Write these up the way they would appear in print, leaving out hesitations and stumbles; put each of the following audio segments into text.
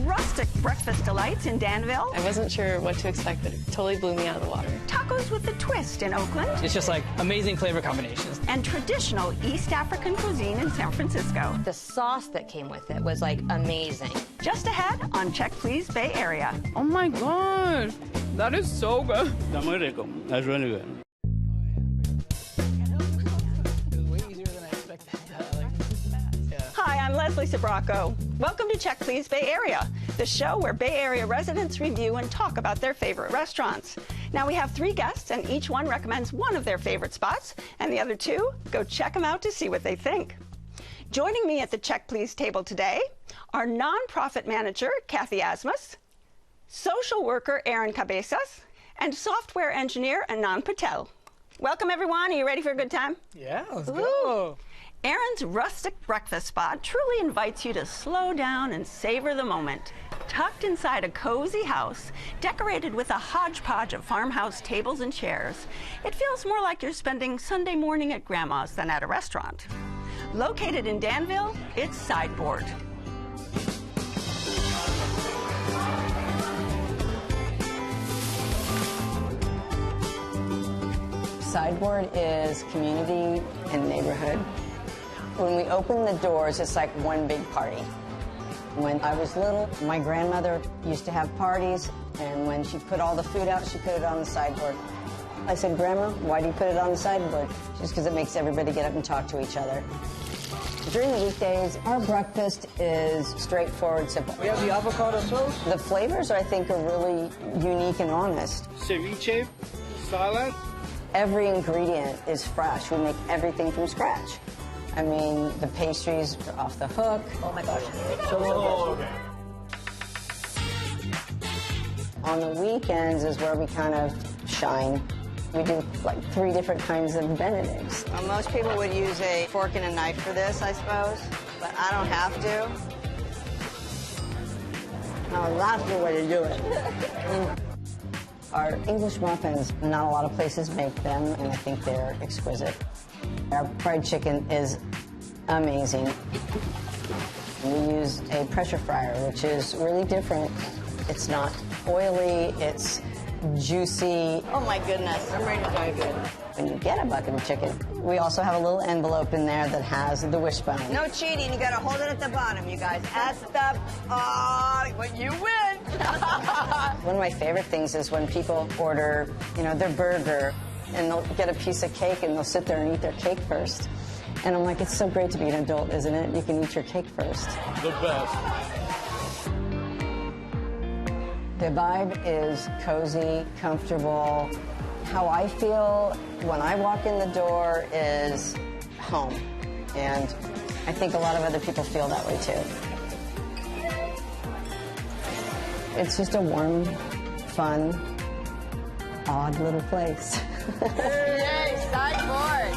rustic breakfast delights in Danville. I wasn't sure what to expect, but it totally blew me out of the water. Tacos with a twist in Oakland. It's just like amazing flavor combinations. And traditional East African cuisine in San Francisco. The sauce that came with it was like amazing. Just ahead on Check Please Bay Area. Oh my God, that is so good. That's really good. That's really good. Hi, I'm Leslie Sabraco. Welcome to Check Please Bay Area, the show where Bay Area residents review and talk about their favorite restaurants. Now we have 3 guests, and each one recommends one of their favorite spots, and the other 2 go check them out to see what they think. Joining me at the Check Please table today are nonprofit manager Kathy Asmus, social worker Aaron Cabezas, and software engineer Anand Patel. Welcome, everyone. Are you ready for a good time? Yeah, let's go. Aaron's rustic breakfast spot truly invites you to slow down and savor the moment. Tucked inside a cozy house, decorated with a hodgepodge of farmhouse tables and chairs, it feels more like you're spending Sunday morning at Grandma's than at a restaurant. Located in Danville, it's Sideboard. Sideboard is community and neighborhood. When we open the doors, it's like one big party. When I was little, my grandmother used to have parties, and when she put all the food out, she put it on the sideboard. I said, Grandma, why do you put it on the sideboard? Just because it makes everybody get up and talk to each other. During the weekdays, our breakfast is straightforward, simple. We have the avocado toast. The flavors, I think, are really unique and honest. Ceviche, salad. Every ingredient is fresh. We make everything from scratch. I mean, the pastries are off the hook. Oh my gosh. So on the weekends is where we kind of shine. We do like 3 different kinds of Benedicts. Most people would use a fork and a knife for this, I suppose, but I don't have to. Now that's the way to do it. Our English muffins, not a lot of places make them, and I think they're exquisite. Our fried chicken is amazing. We use a pressure fryer, which is really different. It's not oily, it's juicy. Oh my goodness, I'm ready to go good. When you get a bucket of chicken, we also have a little envelope in there that has the wishbone. No cheating, you gotta hold it at the bottom, you guys. At the, when you win. One of my favorite things is when people order, their burger, and they'll get a piece of cake and they'll sit there and eat their cake first. And I'm like, it's so great to be an adult, isn't it? You can eat your cake first. The best. The vibe is cozy, comfortable. How I feel when I walk in the door is home. And I think a lot of other people feel that way too. It's just a warm, fun, odd little place. Yay, Sideboard!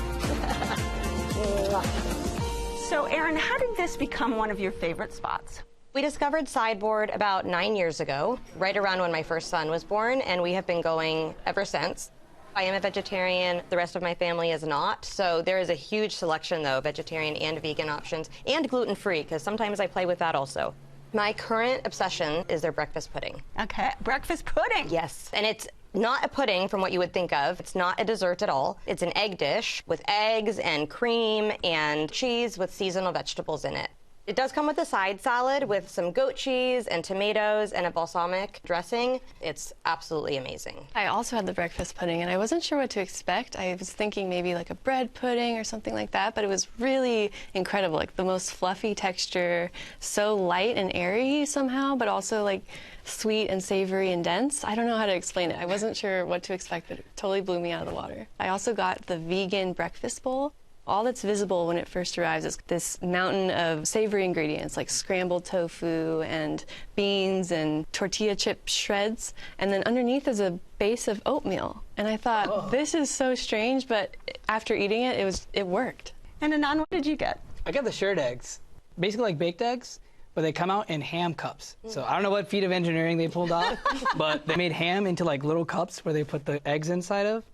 So, Aaron, how did this become one of your favorite spots? We discovered Sideboard about 9 years ago, right around when my first son was born, and we have been going ever since. I am a vegetarian, the rest of my family is not, so there is a huge selection, though, vegetarian and vegan options, and gluten-free, because sometimes I play with that also. My current obsession is their breakfast pudding. Okay, breakfast pudding. Yes, and it's not a pudding from what you would think of. It's not a dessert at all. It's an egg dish with eggs and cream and cheese with seasonal vegetables in it. It does come with a side salad with some goat cheese and tomatoes and a balsamic dressing. It's absolutely amazing. I also had the breakfast pudding, and I wasn't sure what to expect. I was thinking maybe like a bread pudding or something like that, but it was really incredible, like the most fluffy texture, so light and airy somehow, but also like sweet and savory and dense. I don't know how to explain it. I wasn't sure what to expect, but it totally blew me out of the water. I also got the vegan breakfast bowl. All that's visible when it first arrives is this mountain of savory ingredients like scrambled tofu and beans and tortilla chip shreds. And then underneath is a base of oatmeal. And I thought, this is so strange, but after eating it, it worked. And Anand, what did you get? I got the shirred eggs, basically like baked eggs, but they come out in ham cups. So I don't know what feat of engineering they pulled off, but they made ham into like little cups where they put the eggs inside of.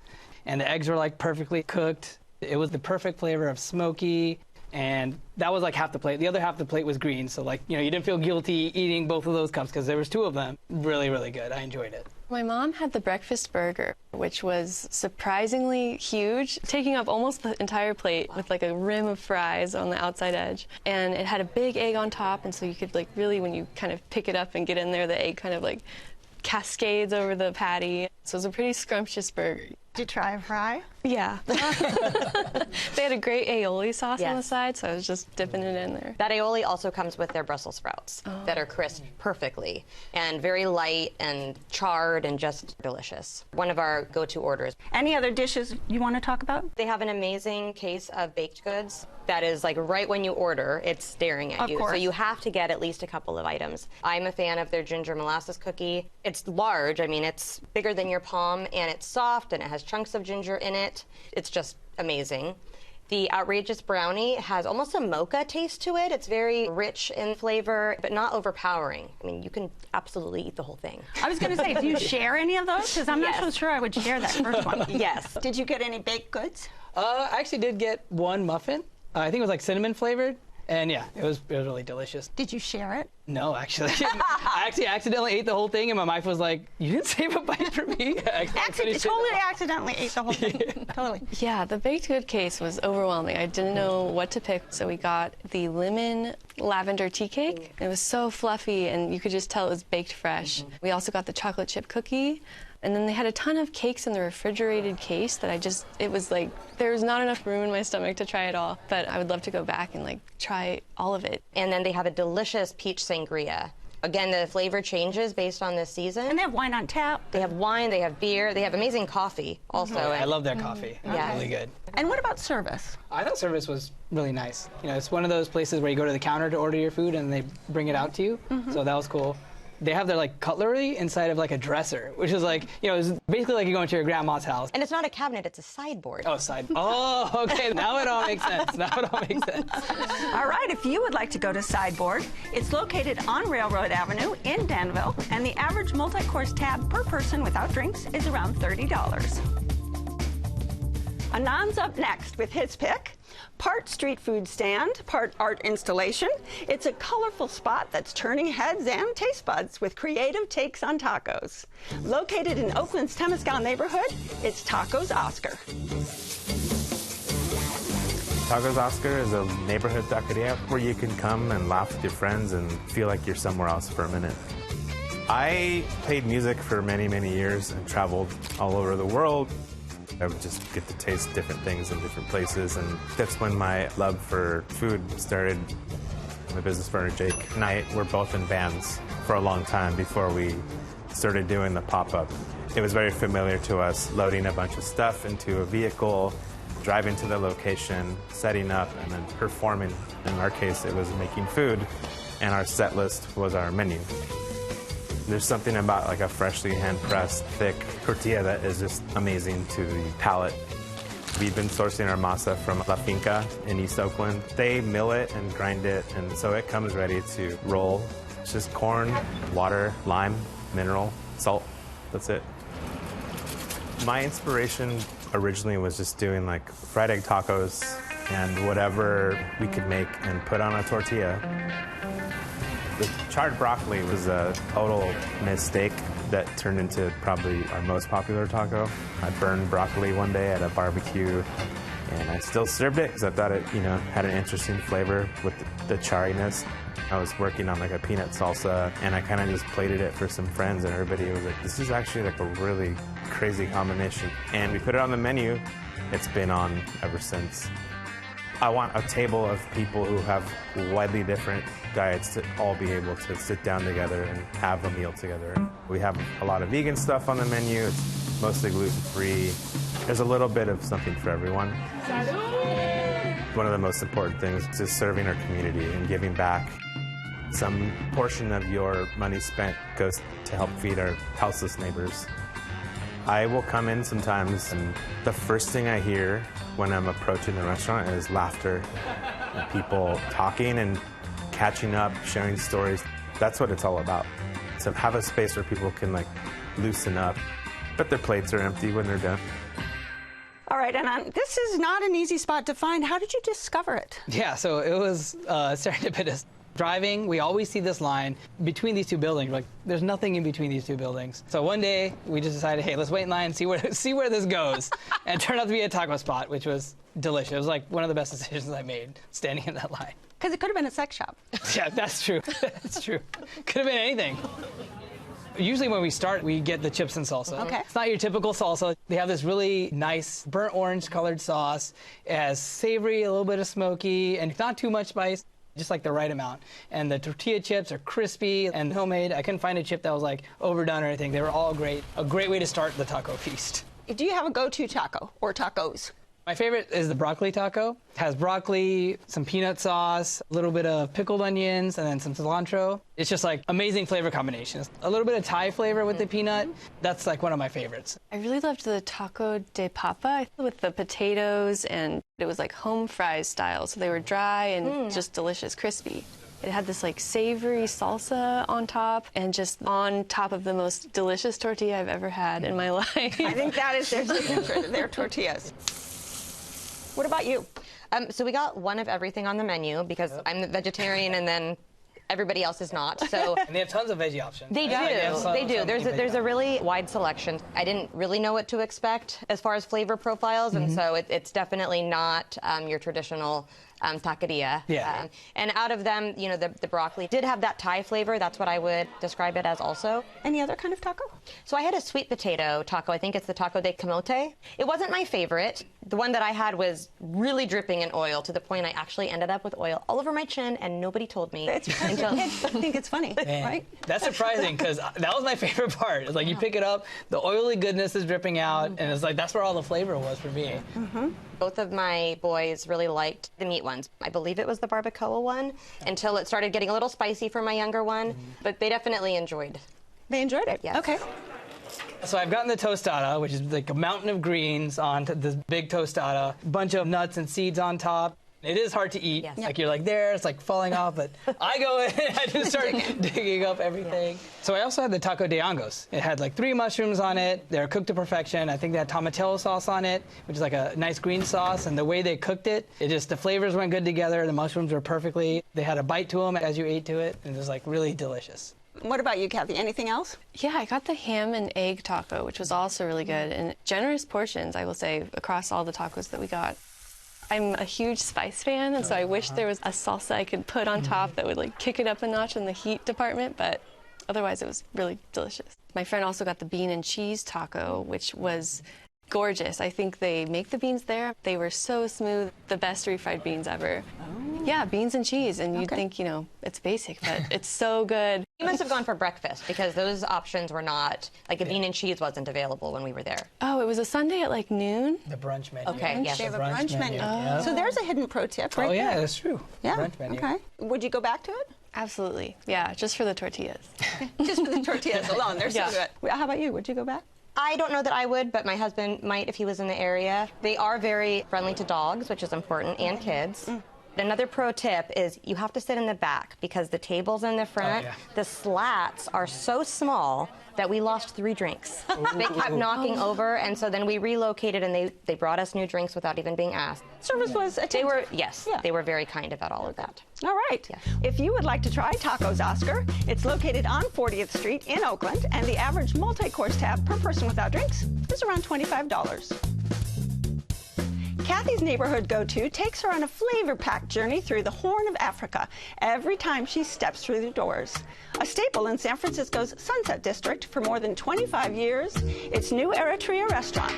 And the eggs were like perfectly cooked. It was the perfect flavor of smoky, and that was like half the plate. The other half of the plate was green, so like, you didn't feel guilty eating both of those cups because there was 2 of them. Really, really good. I enjoyed it. My mom had the breakfast burger, which was surprisingly huge, taking up almost the entire plate with like a rim of fries on the outside edge. And it had a big egg on top, and so you could like really, when you kind of pick it up and get in there, the egg kind of like cascades over the patty. So it was a pretty scrumptious burger. Did you try a fry? Yeah. They had a great aioli sauce on the Yes. side, so I was just dipping it in there. That aioli also comes with their Brussels sprouts that are crisped perfectly and very light and charred and just delicious. One of our go-to orders. Any other dishes you want to talk about? They have an amazing case of baked goods that is like right when you order, it's staring at Of you. course. So you have to get at least a couple of items. I'm a fan of their ginger molasses cookie. It's large. I mean, it's bigger than your palm, and it's soft, and it has chunks of ginger in it. It's just amazing. The outrageous brownie has almost a mocha taste to it. It's very rich in flavor, but not overpowering. I mean, you can absolutely eat the whole thing. I was going to say, do you share any of those? Because I'm not Yes. so sure I would share that first one. Yes. Did you get any baked goods? I actually did get one muffin. I think it was like cinnamon flavored. And yeah, it was really delicious. Did you share it? No, actually. I actually accidentally ate the whole thing, and my wife was like, "You didn't save a bite for me." Totally accidentally ate the whole thing. Totally. Yeah, the baked good case was overwhelming. I didn't know what to pick, so we got the lemon lavender tea cake. It was so fluffy, and you could just tell it was baked fresh. We also got the chocolate chip cookie. And then they had a ton of cakes in the refrigerated case that it was like, there was not enough room in my stomach to try it all. But I would love to go back and like try all of it. And then they have a delicious peach sangria. Again, the flavor changes based on the season. And they have wine on tap. They have wine, they have beer, they have amazing coffee also. I love their coffee. Yeah. Really good. And what about service? I thought service was really nice. It's one of those places where you go to the counter to order your food and they bring it out to you. So that was cool. They have their like cutlery inside of like a dresser, which is like, it's basically like you're going to your grandma's house. And it's not a cabinet, it's a sideboard. Oh, Oh, okay. Now it all makes sense. All right, if you would like to go to Sideboard, it's located on Railroad Avenue in Danville, and the average multi-course tab per person without drinks is around $30. Anand's up next with his pick. Part street food stand, part art installation. It's a colorful spot that's turning heads and taste buds with creative takes on tacos. Located in Oakland's Temescal neighborhood, it's Tacos Oscar. Tacos Oscar is a neighborhood taqueria where you can come and laugh with your friends and feel like you're somewhere else for a minute. I played music for many, many years and traveled all over the world. I would just get to taste different things in different places, and that's when my love for food started. My business partner, Jake, and I were both in bands for a long time before we started doing the pop-up. It was very familiar to us, loading a bunch of stuff into a vehicle, driving to the location, setting up, and then performing. In our case, it was making food, and our set list was our menu. There's something about like a freshly hand-pressed, thick tortilla that is just amazing to the palate. We've been sourcing our masa from La Finca in East Oakland. They mill it and grind it, and so it comes ready to roll. It's just corn, water, lime, mineral, salt. That's it. My inspiration originally was just doing like fried egg tacos and whatever we could make and put on a tortilla. The charred broccoli was a total mistake that turned into probably our most popular taco. I burned broccoli one day at a barbecue, and I still served it because I thought it, had an interesting flavor with the charriness. I was working on like a peanut salsa, and I kind of just plated it for some friends, and everybody was like, this is actually like a really crazy combination. And we put it on the menu. It's been on ever since. I want a table of people who have widely different diets to all be able to sit down together and have a meal together. We have a lot of vegan stuff on the menu. It's mostly gluten-free. There's a little bit of something for everyone. One of the most important things is serving our community and giving back. Some portion of your money spent goes to help feed our houseless neighbors. I will come in sometimes, and the first thing I hear when I'm approaching the restaurant is laughter, and people talking and catching up, sharing stories. That's what it's all about. So have a space where people can loosen up, but their plates are empty when they're done. All right. right, and this is not an easy spot to find. How did you discover it? Yeah, so it was serendipitous. Driving, we always see this line between these two buildings. Like, there's nothing in between these two buildings. So one day, we just decided, hey, let's wait in line and see where this goes. And it turned out to be a taco spot, which was delicious. It was like one of the best decisions I made, standing in that line. Because it could have been a sex shop. Yeah, that's true. That's true. Could have been anything. Usually when we start, we get the chips and salsa. Okay. It's not your typical salsa. They have this really nice burnt orange colored sauce. It has savory, a little bit of smoky, and not too much spice. Just like the right amount. And the tortilla chips are crispy and homemade. I couldn't find a chip that was like overdone or anything. They were all great. A great way to start the taco feast. Do you have a go-to taco or tacos? My favorite is the broccoli taco. It has broccoli, some peanut sauce, a little bit of pickled onions, and then some cilantro. It's just like amazing flavor combinations. A little bit of Thai flavor with the peanut. That's like one of my favorites. I really loved the taco de papa with the potatoes, and it was like home fries style. So they were dry and just delicious, crispy. It had this like savory salsa on top, and just on top of the most delicious tortilla I've ever had in my life. I think that is their signature, their tortillas. What about you? So we got one of everything on the menu because I'm the vegetarian and then everybody else is not. So And they have tons of veggie options. They do. They do. There's a really wide selection. I didn't really know what to expect as far as flavor profiles, and so it's definitely not your traditional taqueria. Yeah. And out of them, you know, the broccoli did have that Thai flavor. That's what I would describe it as also. Any other kind of taco? So I had a sweet potato taco. I think it's the taco de camote. It wasn't my favorite. The one that I had was really dripping in oil to the point I actually ended up with oil all over my chin, and nobody told me. It's because your kids think it's funny, Man, right? that's surprising because that was my favorite part. It's like you pick it up, the oily goodness is dripping out, and it's like that's where all the flavor was for me. Both of my boys really liked the meat ones. I believe it was the barbacoa one until it started getting a little spicy for my younger one, but they definitely enjoyed. They enjoyed it? Yes. Okay. So I've gotten the tostada, which is like a mountain of greens on this big tostada, a bunch of nuts and seeds on top. It is hard to eat. Yes. Like you're like there, it's like falling off, but I go in and I just start digging up everything. So I also had the taco de hongos. It had like 3 mushrooms on it. They're cooked to perfection. I think they had tomatillo sauce on it, which is like a nice green sauce. And the way they cooked it, the flavors went good together. The mushrooms were perfectly. They had a bite to them as you ate to it. And it was like really delicious. What about you, Kathy? Anything else? Yeah, I got the ham and egg taco, which was also really good, and generous portions, I will say, across all the tacos that we got. I'm a huge spice fan, and so I wish there was a salsa I could put on top that would like kick it up a notch in the heat department, but otherwise it was really delicious. My friend also got the bean and cheese taco, which was gorgeous. I think they make the beans there. They were so smooth, the best refried beans ever. Oh. Yeah, beans and cheese, and you'd think, you know, it's basic, but it's so good. You must have gone for breakfast because those options were not, like a bean and cheese wasn't available when we were there. Oh, it was a Sunday at like noon? The brunch menu. Okay, yes. They have a brunch menu. Yep. So there's a hidden pro tip right Oh yeah, there. that's true. Yeah. Brunch menu. Okay. Would you go back to it? Absolutely. Yeah, just for the tortillas. Just for the tortillas alone. They're so good. How about you? Would you go back? I don't know that I would, but my husband might if he was in the area. They are very friendly to dogs, which is important, and kids. Another pro tip is you have to sit in the back because the tables in the front, the slats are so small that we lost 3 drinks. They kept knocking over, and so then we relocated, and they brought us new drinks without even being asked. Service was attentive. They were, yes, they were very kind about all of that. All right. Yes. If you would like to try Tacos Oscar, it's located on 40th Street in Oakland, and the average multi-course tab per person without drinks is around $25. Kathy's neighborhood go-to takes her on a flavor-packed journey through the Horn of Africa every time she steps through the doors. A staple in San Francisco's Sunset District for more than 25 years, its new Eritrea restaurant.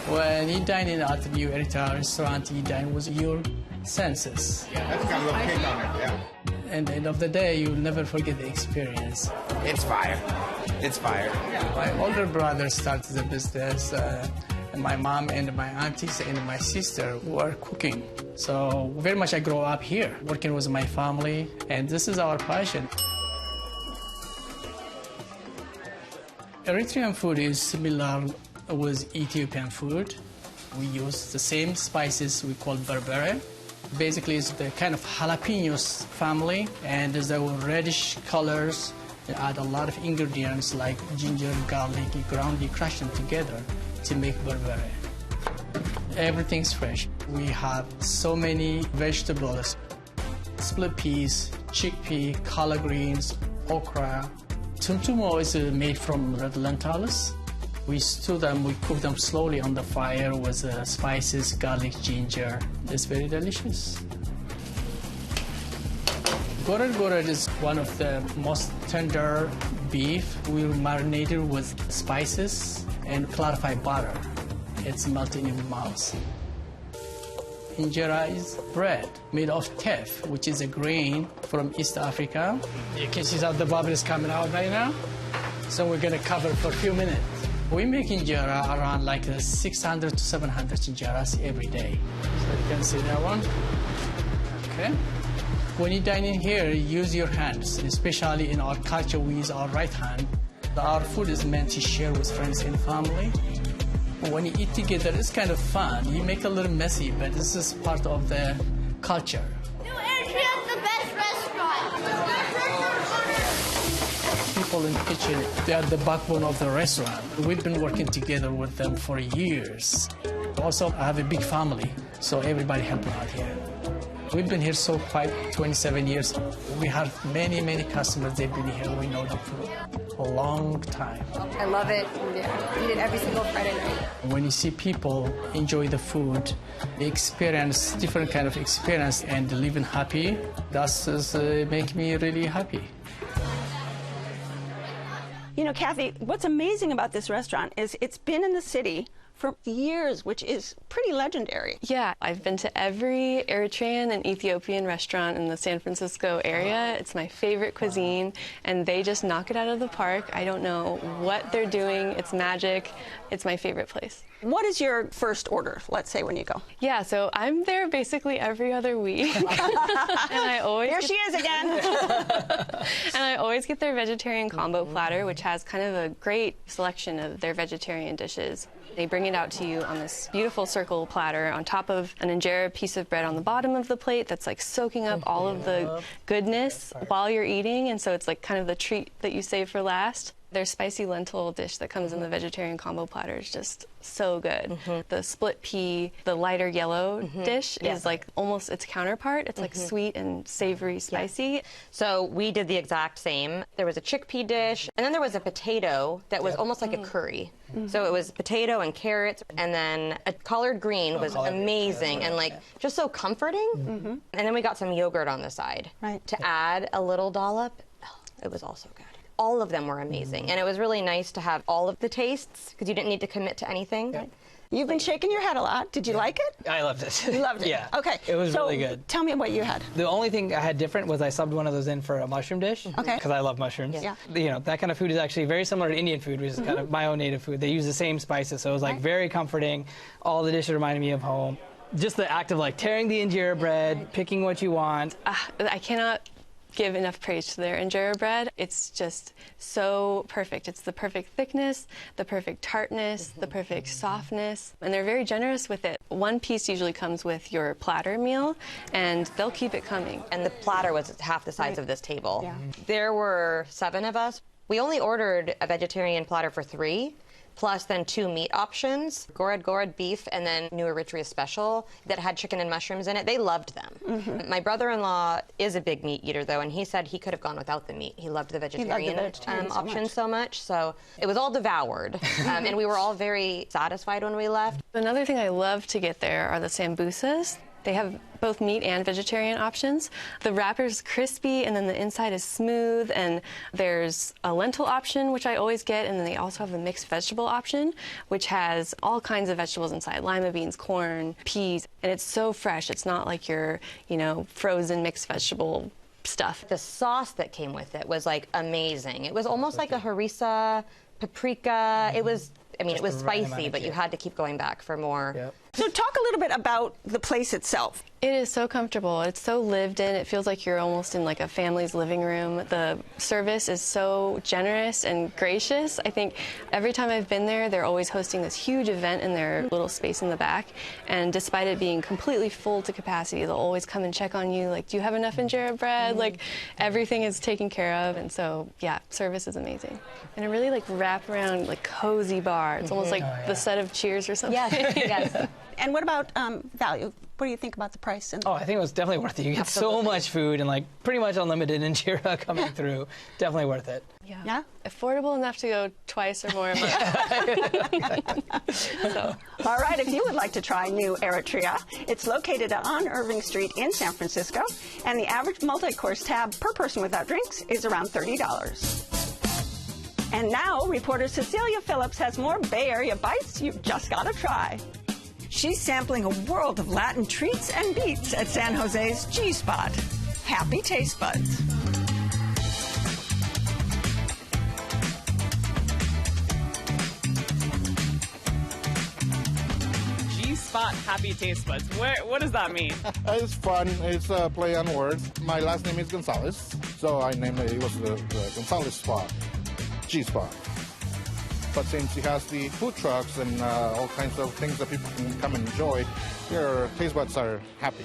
When you dine in at the new Eritrea restaurant, you dine with your senses. That's got a little kick on it, yeah. At the end of the day, you'll never forget the experience. It's fire. It's fire. My older brother started the business, and my mom and my aunties and my sister were cooking. So very much I grew up here, working with my family, and this is our passion. Eritrean food is similar with Ethiopian food. We use the same spices we call berbere. Basically, it's the kind of jalapenos family, and there's the reddish colors. They add a lot of ingredients like ginger, garlic, you crush them together to make berbere. Everything's fresh. We have so many vegetables: split peas, chickpea, collard greens, okra. Tumtumo is made from red lentils. We stew them, we cook them slowly on the fire with spices, garlic, ginger. It's very delicious. Gored is one of the most tender beef. We marinate it with spices and clarified butter. It's melting in your mouth. Injera is bread made of teff, which is a grain from East Africa. You can see that the bubble is coming out right now. So we're going to cover it for a few minutes. We make injera around like 600 to 700 injeras every day. So you can see that one. Okay. When you dine in here, use your hands, especially in our culture, we use our right hand. Our food is meant to share with friends and family. When you eat together, it's kind of fun. You make it a little messy, but this is part of the culture. Eritrea is the best restaurant. People in the kitchen, they are the backbone of the restaurant. We've been working together with them for years. Also, I have a big family, so everybody helps out here. We've been here so quite 27 years. We have many, many customers. They've been here. We know them for a long time. I love it. Yeah. Eat it every single Friday night. When you see people enjoy the food, they experience different kind of experience and living happy, that's make me really happy. You know, Kathy, what's amazing about this restaurant is it's been in the city for years, which is pretty legendary. Yeah, I've been to every Eritrean and Ethiopian restaurant in the San Francisco area. It's my favorite cuisine, and they just knock it out of the park. I don't know what they're doing. It's magic. It's my favorite place. What is your first order, let's say, when you go? Yeah, so I'm there basically every other week. And I always There she is again. And I always get their vegetarian combo platter, which has kind of a great selection of their vegetarian dishes. They bring it out to you on this beautiful circle platter on top of an injera piece of bread on the bottom of the plate that's like soaking up all of the goodness while you're eating, and so it's like kind of the treat that you save for last. Their spicy lentil dish that comes in the vegetarian combo platter is just so good. The split pea, the lighter yellow dish is like almost its counterpart. It's like sweet and savory spicy. So we did the exact same. There was a chickpea dish, and then there was a potato that was almost like a curry. So it was potato and carrots, and then a collard green was amazing and like just so comforting. And then we got some yogurt on the side to add a little dollop. Oh, it was also good. All of them were amazing, and it was really nice to have all of the tastes because you didn't need to commit to anything. You've been shaking your head a lot. Did you like it? I loved it. You loved it? Yeah. Okay. It was really good. Tell me what you had. The only thing I had different was I subbed one of those in for a mushroom dish. Okay. Because I love mushrooms. Yeah. You know, that kind of food is actually very similar to Indian food, which is kind of my own native food. They use the same spices, so it was like very comforting. All the dishes reminded me of home. Just the act of like tearing the injera bread, picking what you want. I cannot give enough praise to their injera bread. It's just so perfect. It's the perfect thickness, the perfect tartness, the perfect softness, and they're very generous with it. One piece usually comes with your platter meal, and they'll keep it coming. And the platter was half the size of this table. There were 7 of us. We only ordered a vegetarian platter for 3. Plus then 2 meat options, gored beef, and then new Eritrea special that had chicken and mushrooms in it. They loved them. My brother-in-law is a big meat eater, though, and he said he could have gone without the meat. He loved the vegetarian, option so much. So it was all devoured, and we were all very satisfied when we left. Another thing I love to get there are the sambusas. They have both meat and vegetarian options. The wrapper's crispy, and then the inside is smooth, and there's a lentil option, which I always get, and then they also have a mixed vegetable option, which has all kinds of vegetables inside, lima beans, corn, peas, and it's so fresh. It's not like your, you know, frozen mixed vegetable stuff. The sauce that came with it was like amazing. It was almost like a harissa, paprika. It was, I mean, it was spicy, but you had to keep going back for more. So talk a little bit about the place itself. It is so comfortable. It's so lived in. It feels like you're almost in like a family's living room. The service is so generous and gracious. I think every time I've been there, they're always hosting this huge event in their little space in the back. And despite it being completely full to capacity, they'll always come and check on you. Like, do you have enough injera bread? Like, everything is taken care of. And so, yeah, service is amazing. And a really like wrap around, like cozy bar. It's almost like the set of Cheers or something. Yes, yes. And what about value? What do you think about the price? Oh, I think it was definitely worth it. You get so much food and like pretty much unlimited injera coming through. Definitely worth it. Yeah. Affordable enough to go twice or more a month. So. All right, if you would like to try new Eritrea, it's located on Irving Street in San Francisco, and the average multi-course tab per person without drinks is around $30. And now, reporter Cecilia Phillips has more Bay Area bites you've just got to try. She's sampling a world of Latin treats and beats at San Jose's G-Spot. Happy Tastebuds. G-Spot Happy Tastebuds. What does that mean? It's fun. It's a play on words. My last name is Gonzalez, so I named it. It was the Gonzalez Spot, G-Spot. But since it has the food trucks and all kinds of things that people can come and enjoy, your taste buds are happy.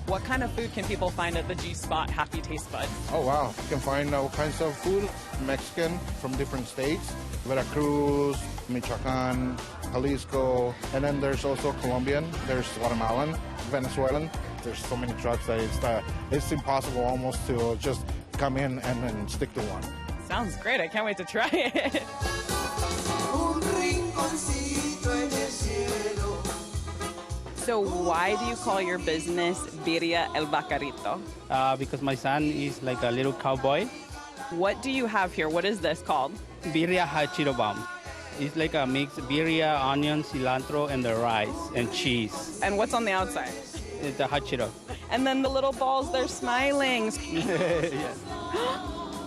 What kind of food can people find at the G-Spot Happy Tastebuds? Oh, wow. You can find all kinds of food, Mexican from different states, Veracruz, Michoacan, Jalisco, and then there's also Colombian, there's Guatemalan, Venezuelan. There's so many trucks that it's impossible almost to just come in and then stick to one. Sounds great. I can't wait to try it. So why do you call your business Birria El Bacarito? Because my son is like a little cowboy. What do you have here? What is this called? Birria hot Cheeto bomb. It's like a mix birria, onion, cilantro, and the rice and cheese. And what's on the outside? It's the hot Cheeto. And then the little balls, they're smiling. Yes.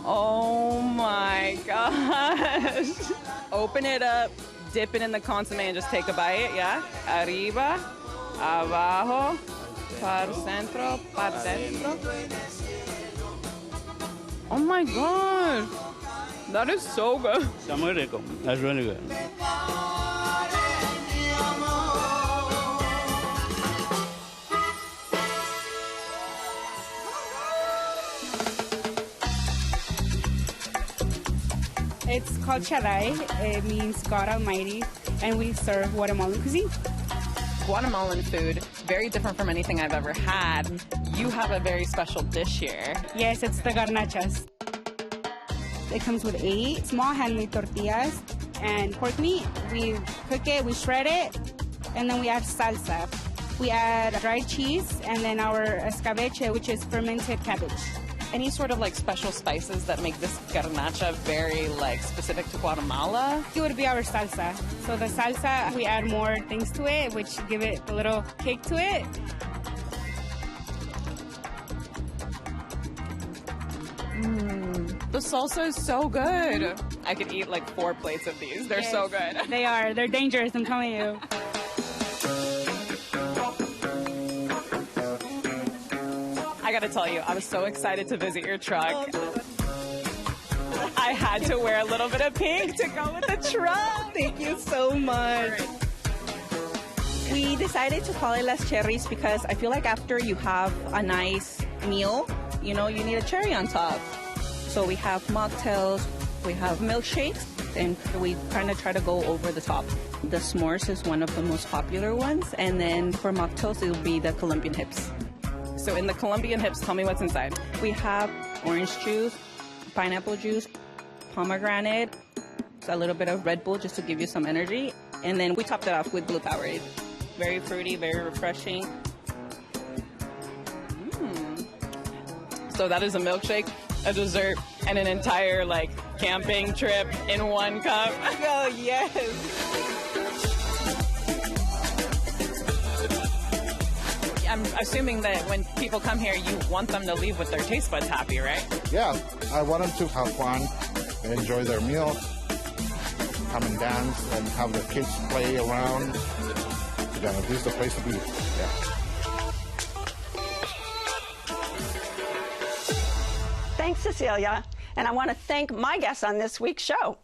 Oh my gosh. Open it up, dip it in the consomme, and just take a bite, yeah? Arriba, abajo, par centro, par dentro. Oh my god. That is so good. It's muy rico. That's really good. It's called Charay. It means God Almighty, and we serve Guatemalan cuisine. Guatemalan food, very different from anything I've ever had. You have a very special dish here. Yes, it's the garnachas. It comes with 8 small handmade tortillas and pork meat. We cook it, we shred it, and then we add salsa. We add dried cheese and then our escabeche, which is fermented cabbage. Any sort of like special spices that make this garnacha very like specific to Guatemala? It would be our salsa. So the salsa, we add more things to it, which give it a little kick to it. The salsa is so good. I could eat like 4 plates of these. They're so good. They are. They're dangerous, I'm telling you. I gotta tell you, I was so excited to visit your truck. I had to wear a little bit of pink to go with the truck. Thank you so much. We decided to call it Las Cherries because I feel like after you have a nice meal, you know, you need a cherry on top. So we have mocktails, we have milkshakes, and we kind of try to go over the top. The s'mores is one of the most popular ones, and then for mocktails, it'll be the Colombian hips. So in the Colombian hips, tell me what's inside. We have orange juice, pineapple juice, pomegranate, a little bit of Red Bull just to give you some energy, and then we topped it off with blue Powerade. Very fruity, very refreshing. So that is a milkshake, a dessert, and an entire like camping trip in one cup. Oh, yes. I'm assuming that when people come here, you want them to leave with their taste buds happy, right? Yeah, I want them to have fun, enjoy their meal. come and dance and have the kids play around. Yeah, this is the place to be. Yeah. Thanks, Cecilia. And I want to thank my guests on this week's show.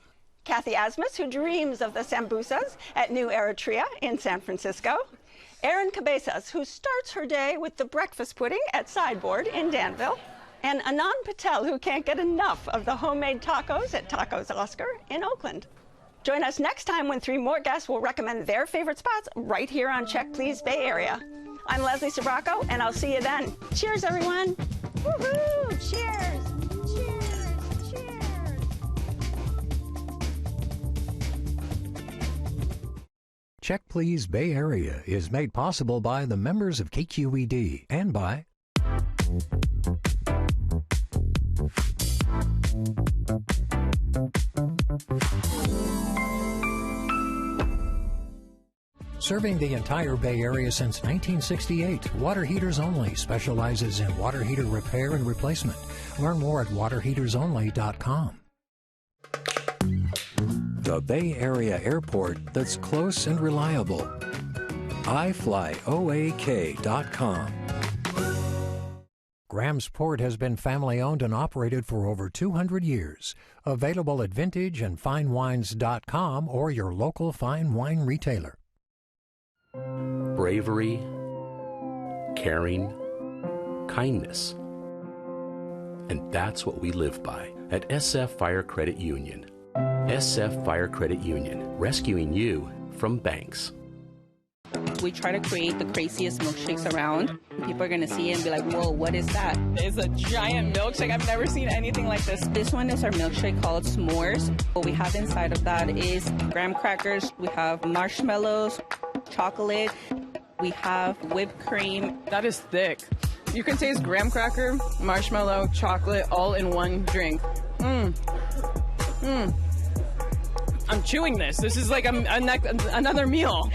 Kathy Asmus, who dreams of the sambusas at New Eritrea in San Francisco. Erin Cabezas, who starts her day with the breakfast pudding at Sideboard in Danville. And Anand Patel, who can't get enough of the homemade tacos at Tacos Oscar in Oakland. Join us next time when 3 more guests will recommend their favorite spots right here on Check Please Bay Area. I'm Leslie Sbrocco, and I'll see you then. Cheers, everyone. Woohoo! Cheers! Cheers! Cheers! Check Please Bay Area is made possible by the members of KQED and by serving the entire Bay Area since 1968, Water Heaters Only specializes in water heater repair and replacement. Learn more at waterheatersonly.com. The Bay Area airport that's close and reliable. iFlyOAK.com. Graham's Port has been family-owned and operated for over 200 years. Available at vintageandfinewines.com or your local fine wine retailer. Bravery, caring, kindness. And that's what we live by at SF Fire Credit Union. SF Fire Credit Union, rescuing you from banks. We try to create the craziest milkshakes around. People are going to see it and be like, whoa, what is that? It's a giant milkshake. I've never seen anything like this. This one is our milkshake called S'mores. What we have inside of that is graham crackers. We have marshmallows, chocolate. We have whipped cream. That is thick. You can taste graham cracker, marshmallow, chocolate, all in one drink. I'm chewing this. This is like another meal.